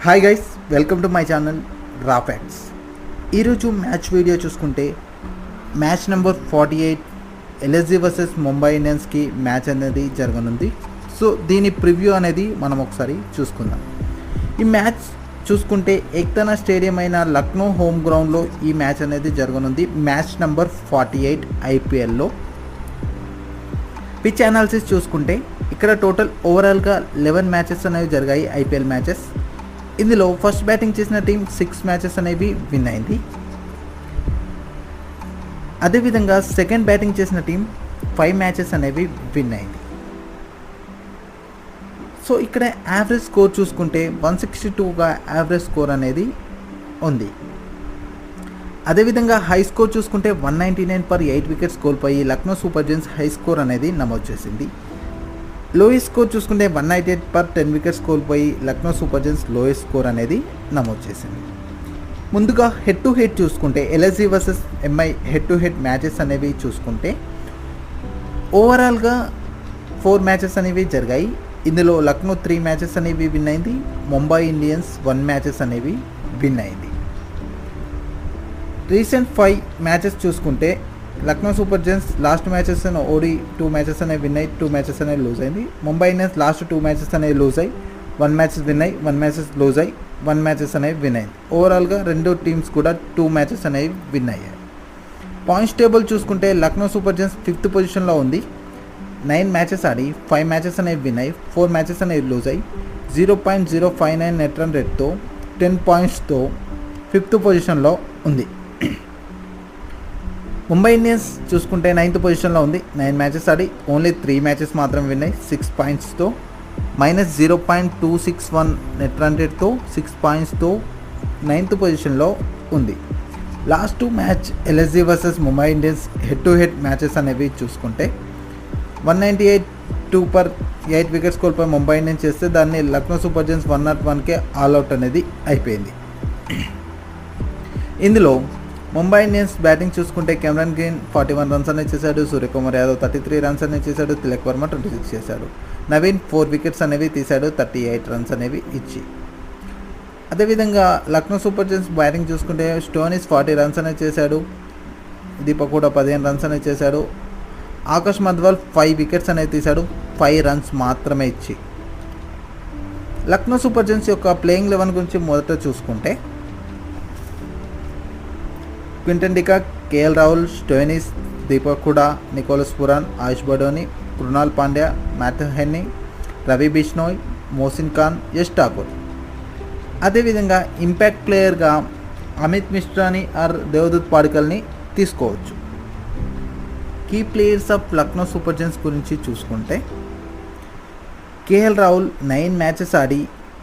Hi guys, welcome to my channel raw facts. ఈరోజు match video చూసుకుంటే match number 48 LSG versus Mumbai ఇండియన్స్కి match అనేది జరగనుంది. సో దీని ప్రివ్యూ అనేది మనం ఒకసారి చూసుకుందాం. ఈ మ్యాచ్ చూసుకుంటే ఏక్తానా స్టేడియం అయిన లక్నో హోమ్ గ్రౌండ్లో ఈ మ్యాచ్ అనేది జరగనుంది. మ్యాచ్ నెంబర్ 48 ఐపీఎల్లో. పిచ్ అనాలిసిస్ చూసుకుంటే ఇక్కడ టోటల్ ఓవరాల్గా 11 మ్యాచెస్ అనేవి జరిగాయి ఐపీఎల్ మ్యాచెస్. ఇందులో ఫస్ట్ బ్యాటింగ్ చేసిన టీం 6 మ్యాచెస్ అనేవి విన్ అయింది. అదేవిధంగా సెకండ్ బ్యాటింగ్ చేసిన టీం 5 మ్యాచెస్ అనేవి విన్ అయింది. సో ఇక్కడ యావరేజ్ స్కోర్ చూసుకుంటే 162గా యావరేజ్ స్కోర్ అనేది ఉంది. అదేవిధంగా హై స్కోర్ చూసుకుంటే 199 పర్ 8 వికెట్స్ కోల్పోయి Lucknow Super Giants high score అనేది నమోదు చేసింది. లోయెస్ట్ స్కోర్ చూసుకుంటే 198 పర్ 10 వికెట్స్ కోల్పోయి Lucknow Super Giants lowest score అనేది నమోదు చేసింది. ముందుగా హెడ్ టు హెడ్ చూసుకుంటే LSG versus MI head to head matches అనేవి చూసుకుంటే ఓవరాల్గా 4 మ్యాచెస్ అనేవి జరిగాయి. ఇందులో లక్నో 3 మ్యాచెస్ అనేవి విన్ అయింది. ముంబై ఇండియన్స్ 1 మ్యాచెస్ అనేవి విన్ అయింది. రీసెంట్ 5 మ్యాచెస్ చూసుకుంటే Lucknow Super Giants last matches ఓడి 2 మ్యాచెస్ అనేవి విన్ అయ్యి 2 మ్యాచెస్ అనేవి లూజ్ అయింది. ముంబై ఇండియన్స్ లాస్ట్ 2 మ్యాచెస్ అనేవి లూజ్ అయ్యి 1 మ్యాచెస్ విన్ అయ్యి 1 మ్యాచెస్ లూజ్ అయ్యి 1 మ్యాచెస్ అనేవి విన్ అయింది. ఓవరాల్గా రెండు టీమ్స్ కూడా 2 మ్యాచెస్ అనేవి విన్ అయ్యాయి. పాయింట్స్ టేబుల్ చూసుకుంటే లక్నో సూపర్ జైంట్స్ 5th పొజిషన్లో ఉంది. 9 మ్యాచెస్ ఆడి 5 మ్యాచెస్ అనేవి విన్ అయ్యి 4 మ్యాచెస్ అనేవి లూజ్ అయ్యి 0.059 నెట్ రన్ రేట్తో 10 పాయింట్స్తో 5th పొజిషన్లో ఉంది. ముంబై ఇండియన్స్ చూసుకుంటే 9th పొజిషన్లో ఉంది. 9 మ్యాచెస్ ఆడి ఓన్లీ 3 మ్యాచెస్ మాత్రం విన్ అయ్యి 6 పాయింట్స్తో -0.261 నెట్ రన్ రేట్తో 6 పాయింట్స్తో 9th పొజిషన్లో ఉంది. Last match LSG versus Mumbai Indians head to head matches అనేవి చూసుకుంటే 198 పర్ 8 వికెట్స్ కోల్పోయి ముంబై ఇండియన్స్ చేస్తే దాన్ని లక్నో సూపర్ జైంట్స్ 101కే ఆల్అవుట్ అనేది అయిపోయింది. ఇందులో ముంబై ఇండియన్స్ బ్యాటింగ్ చూసుకుంటే కెమెరాన్ గ్రీన్ 41 రన్స్ అనేది చేశాడు. సూర్యకుమార్ యాదవ్ 33 రన్స్ అనేది చేశాడు. తిలక్ వర్మ 26 చేశాడు. నవీన్ 4 వికెట్స్ అనేవి తీశాడు 38 రన్స్ అనేవి ఇచ్చి. అదేవిధంగా లక్నో సూపర్ జైంట్స్ బ్యాటింగ్ చూసుకుంటే స్టోనిస్ 40 రన్స్ అనేది చేశాడు. దీపక్ కూడా 15 రన్స్ అనేది చేశాడు. ఆకాష్ మధ్వాల్ 5 వికెట్స్ అనేది తీశాడు 5 రన్స్ మాత్రమే ఇచ్చి. లక్నో సూపర్ జైంట్స్ యొక్క ప్లేయింగ్ 11 గురించి మొదట చూసుకుంటే Quinton de Kock, KL Rahul, Stoinis, Deepak Hooda, Nicholas Pooran, Ayush Badoni, Krunal Pandya, Matthew Henry, Ravi Bishnoi, Mohsin Khan, Yash Thakur. అదేవిధంగా ఇంపాక్ట్ ప్లేయర్గా అమిత్ మిశ్రాని ఆర్ దేవదూత్ పాడికల్ని తీసుకోవచ్చు. Key players of Lucknow Super Giants గురించి చూసుకుంటే కేఎల్ రాహుల్ 9 మ్యాచెస్ ఆడి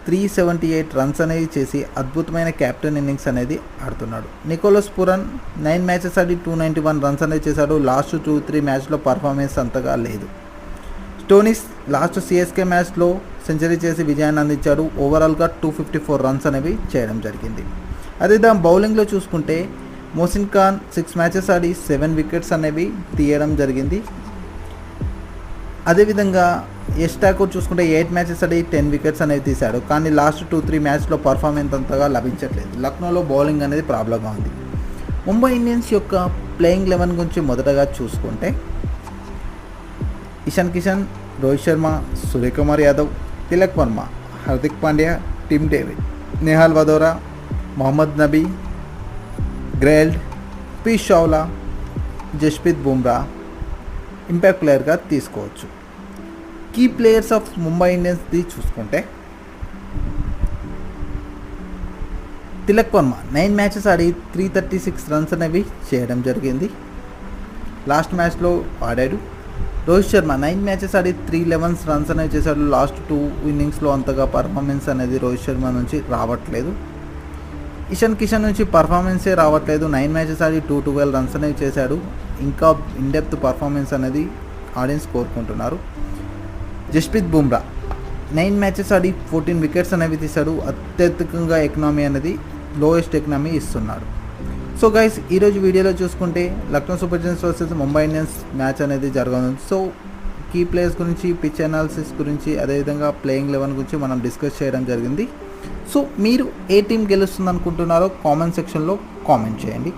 378 రన్స్ అనేది చేసి అద్భుతమైన క్యాప్టెన్ ఇన్నింగ్స్ అనేది ఆడుతున్నాడు. నికోలస్ పురాన్ 9 మ్యాచెస్ ఆడి 291 రన్స్ అనేది చేశాడు. లాస్ట్ 2-3 మ్యాచ్లో పర్ఫార్మెన్స్ అంతగా లేదు. స్టోనిస్ లాస్ట్ సిఎస్కే మ్యాచ్లో సెంచరీ చేసి విజయాన్ని అందించాడు. ఓవరాల్గా 254 రన్స్ అనేవి చేయడం జరిగింది. అదే దాని బౌలింగ్లో చూసుకుంటే మోసిన్ ఖాన్ 6 మ్యాచెస్ ఆడి 7 వికెట్స్ అనేవి తీయడం జరిగింది. అదేవిధంగా యష్ ఠాకూర్ చూసుకుంటే 8 మ్యాచెస్ ఆడి 10 వికెట్స్ అనేవి తీశాడు. కానీ లాస్ట్ 2-3 మ్యాచ్లో పర్ఫార్మెన్స్ అంతగా లభించట్లేదు. లక్నోలో బౌలింగ్ అనేది ప్రాబ్లంగా ఉంది. ముంబై ఇండియన్స్ యొక్క ప్లేయింగ్ 11 గురించి మొదటగా చూసుకుంటే Ishan Kishan, Rohit Sharma, Suryakumar Yadav, Tilak Varma, Hardik Pandya, Tim David, Nehal Wadhera, Mohammad Nabi, Gerald, P Chawla, Jasprit Bumrah impact ప్లేయర్గా తీసుకోవచ్చు. కీ ప్లేయర్స్ ఆఫ్ ముంబై ఇండియన్స్ది చూసుకుంటే తిలక్ వర్మ 9 మ్యాచెస్ ఆడి 336 రన్స్ అనేవి చేయడం జరిగింది. లాస్ట్ మ్యాచ్లో ఆడాడు. రోహిత్ శర్మ 9 మ్యాచెస్ ఆడి 311 రన్స్ అనేవి చేశాడు. లాస్ట్ 2 ఇన్నింగ్స్లో అంతగా పర్ఫార్మెన్స్ అనేది రోహిత్ శర్మ నుంచి రావట్లేదు. ఇషాన్ కిషన్ నుంచి పర్ఫార్మెన్సే రావట్లేదు. 9 మ్యాచెస్ ఆడి 212 రన్స్ అనేవి చేశాడు. ఇంకా ఇన్డెప్త్ పర్ఫార్మెన్స్ అనేది ఆడియన్స్ కోరుకుంటున్నారు. జస్ప్రీత్ బుమ్రా 9 మ్యాచెస్ ఆడి 14 వికెట్స్ అనేవి తీశాడు. అత్యధికంగా ఎకనామీ అనేది లోయెస్ట్ ఎకనామీ ఇస్తున్నాడు. సో గైస్, ఈరోజు వీడియోలో చూసుకుంటే Lucknow Super Giants versus Mumbai Indians match అనేది జరగనుంది. సో కీ ప్లేయర్స్ గురించి, పిచ్ అనాలిసిస్ గురించి, అదేవిధంగా ప్లేయింగ్ 11 గురించి మనం డిస్కస్ చేయడం జరిగింది. సో మీరు ఏ టీం గెలుస్తుంది అనుకుంటున్నారో కామెంట్ సెక్షన్లో కామెంట్ చేయండి.